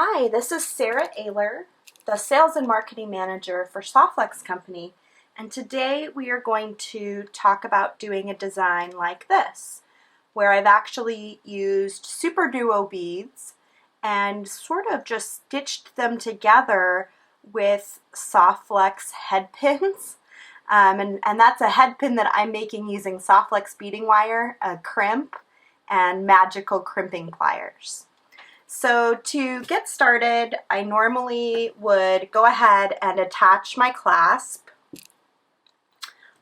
Hi, this is Sara Oehler, the Sales and Marketing Manager for Softflex Company, and today we are going to talk about doing a design like this, where I've actually used SuperDuo beads and sort of just stitched them together with Softflex head pins. And that's a head pin that I'm making using Softflex beading wire, a crimp, and Magical Crimping Pliers. So to get started, I normally would go ahead and attach my clasp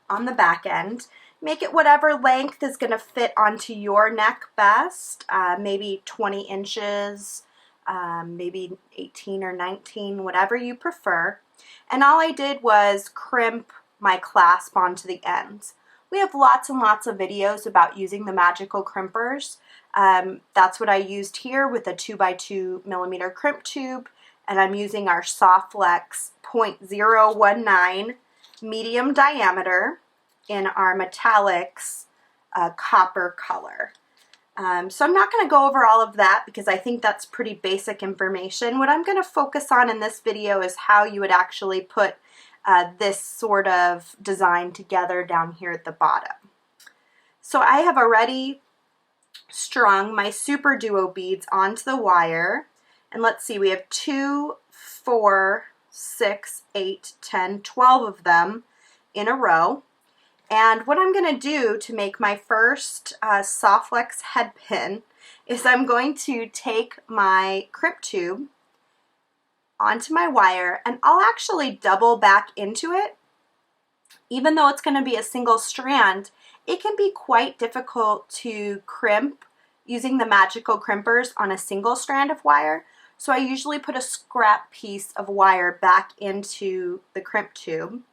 on the back end. Make it whatever length is going to fit onto your neck best, maybe 20 inches, maybe 18 or 19, whatever you prefer. And all I did was crimp my clasp onto the ends. We have lots and lots of videos about using the magical crimpers. That's what I used here with a 2x2 millimeter crimp tube, and I'm using our Softflex 0.019 medium diameter in our metallics copper color. So I'm not going to go over all of that because I think that's pretty basic information. What I'm going to focus on in this video is how you would actually put this sort of design together down here at the bottom. So I have already strung my SuperDuo beads onto the wire, and let's see, we have 2, 4, 6, 8, 10, 12 of them in a row. And what I'm going to do to make my first Softflex head pin is I'm going to take my crimp tube onto my wire, and I'll actually double back into it. Even though it's going to be a single strand, it can be quite difficult to crimp using the magical crimpers on a single strand of wire. So I usually put a scrap piece of wire back into the crimp tube.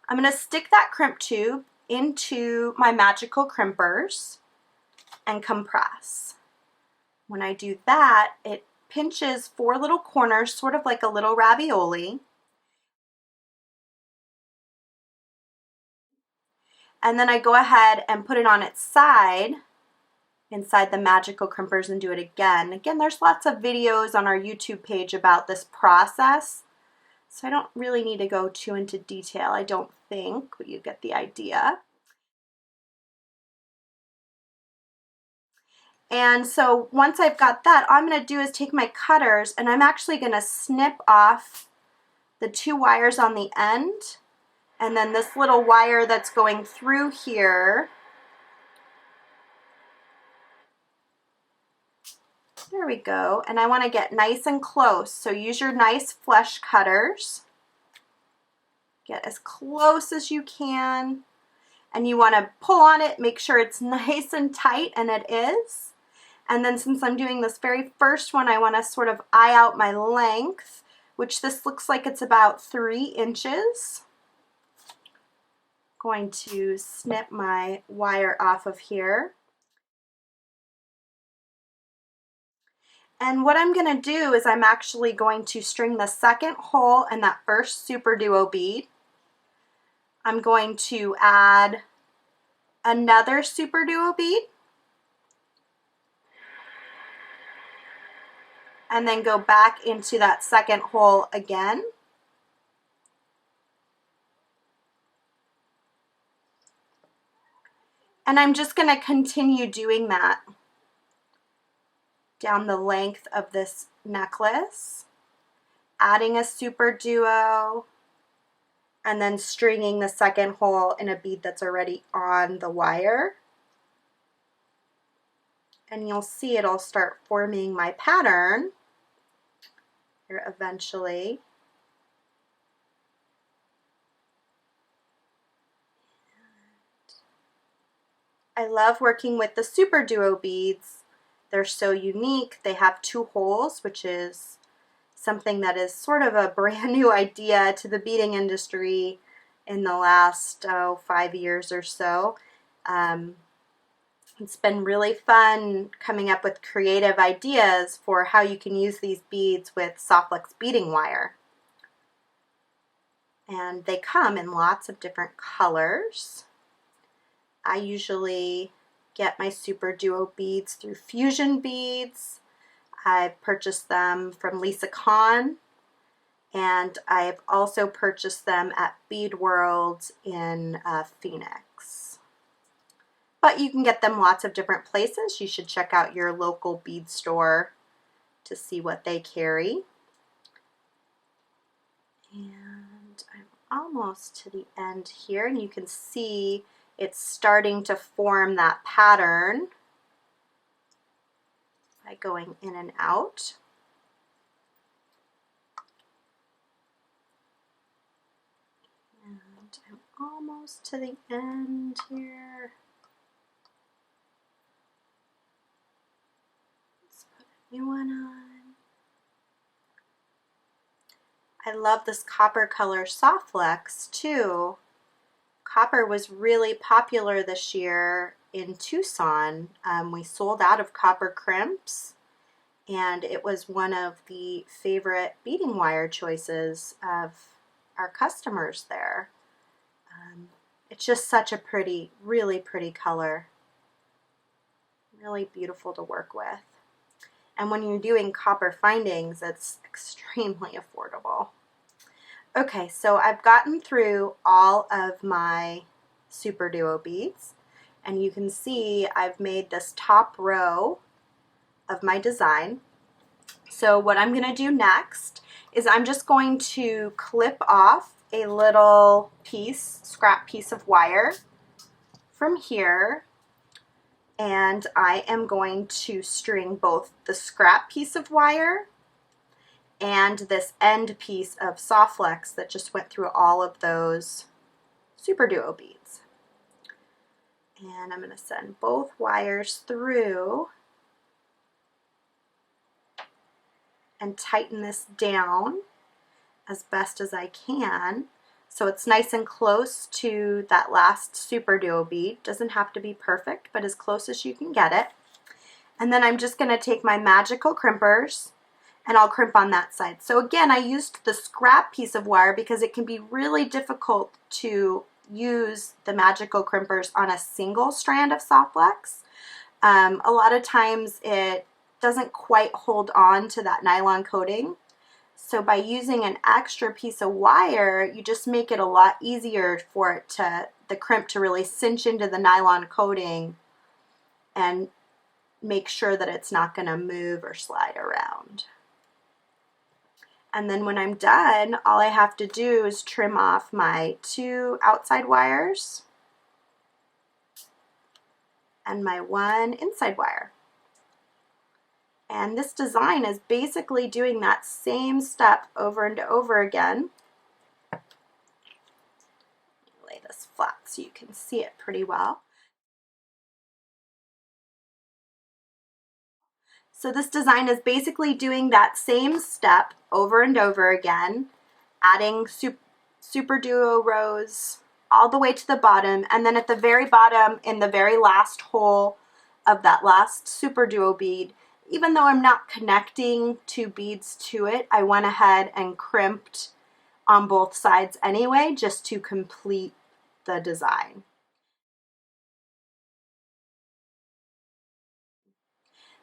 I'm going to stick that crimp tube into my magical crimpers and compress. When I do that, it pinches 4 little corners, sort of like a little ravioli. And then I go ahead and put it on its side inside the magical crimpers and do it again. Again, there's lots of videos on our YouTube page about this process, so I don't really need to go too into detail, I don't think, but you get the idea. And so once I've got that, all I'm going to do is take my cutters and I'm actually going to snip off the 2 wires on the end, and then this little wire that's going through here. There we go. And I want to get nice and close, so use your nice flesh cutters. Get as close as you can, and you want to pull on it, make sure it's nice and tight, and it is. And then since I'm doing this very first one, I want to sort of eye out my length, which this looks like it's about 3 inches. Going to snip my wire off of here. And what I'm going to do is I'm actually going to string the second hole in that first SuperDuo bead. I'm going to add another SuperDuo bead, and then go back into that second hole again. And I'm just going to continue doing that down the length of this necklace, adding a SuperDuo, and then stringing the second hole in a bead that's already on the wire. And you'll see it'll start forming my pattern here eventually. I love working with the SuperDuo beads. They're so unique. They have 2 holes, which is something that is sort of a brand new idea to the beading industry in the last 5 years or so. It's been really fun coming up with creative ideas for how you can use these beads with Softflex beading wire. And they come in lots of different colors. I usually get my SuperDuo beads through Fusion Beads. I've purchased them from Lisa Kahn, and I've also purchased them at Bead World in Phoenix. But you can get them lots of different places. You should check out your local bead store to see what they carry. And I'm almost to the end here, and you can see it's starting to form that pattern by going in and out. And I'm almost to the end here. Let's put a new one on. I love this copper color soft flex too. Copper was really popular this year in Tucson. We sold out of copper crimps, and it was one of the favorite beading wire choices of our customers there. It's just such a pretty, really pretty color. Really beautiful to work with. And when you're doing copper findings, it's extremely affordable. Okay, so I've gotten through all of my SuperDuo beads, and you can see I've made this top row of my design. So what I'm going to do next is I'm just going to clip off a little piece, scrap piece of wire from here, and I am going to string both the scrap piece of wire and this end piece of soft flex that just went through all of those SuperDuo beads. And I'm going to send both wires through and tighten this down as best as I can so it's nice and close to that last SuperDuo bead. Doesn't have to be perfect, but as close as you can get it. And then I'm just going to take my Magical Crimpers and I'll crimp on that side. So again, I used the scrap piece of wire because it can be really difficult to use the Magical Crimpers on a single strand of soft flex. A lot of times it doesn't quite hold on to that nylon coating. So by using an extra piece of wire, you just make it a lot easier for it to, the crimp to really cinch into the nylon coating and make sure that it's not going to move or slide around. And then when I'm done, all I have to do is trim off my 2 outside wires and my 1 inside wire. And this design is basically doing that same step over and over again. Lay this flat so you can see it pretty well. So this design is basically doing that same step over and over again, adding SuperDuo rows all the way to the bottom, and then at the very bottom, in the very last hole of that last SuperDuo bead, even though I'm not connecting 2 beads to it, I went ahead and crimped on both sides anyway, just to complete the design.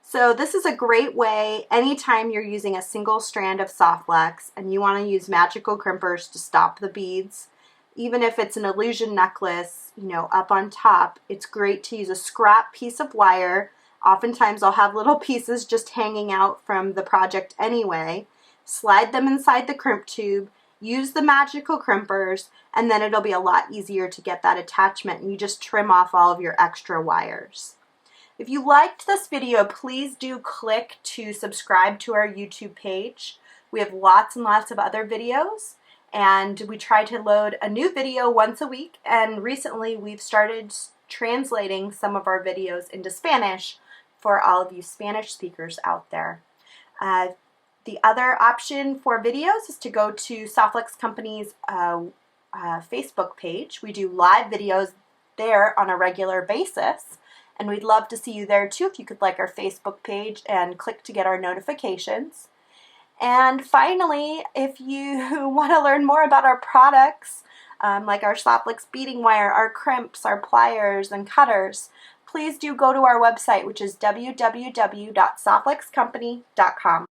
So this is a great way anytime you're using a single strand of soft flex and you want to use Magical Crimpers to stop the beads. Even if it's an illusion necklace, you know, up on top, it's great to use a scrap piece of wire. Oftentimes I'll have little pieces just hanging out from the project anyway. Slide them inside the crimp tube, use the Magical Crimpers, and then it'll be a lot easier to get that attachment, and you just trim off all of your extra wires. If you liked this video, please do click to subscribe to our YouTube page. We have lots and lots of other videos, and we try to load a new video once a week, and recently we've started translating some of our videos into Spanish for all of you Spanish speakers out there. The other option for videos is to go to Softflex Company's Facebook page. We do live videos there on a regular basis. And we'd love to see you there too if you could like our Facebook page and click to get our notifications. And finally, if you want to learn more about our products, like our Softflex beading wire, our crimps, our pliers, and cutters, please do go to our website, which is www.softflexcompany.com.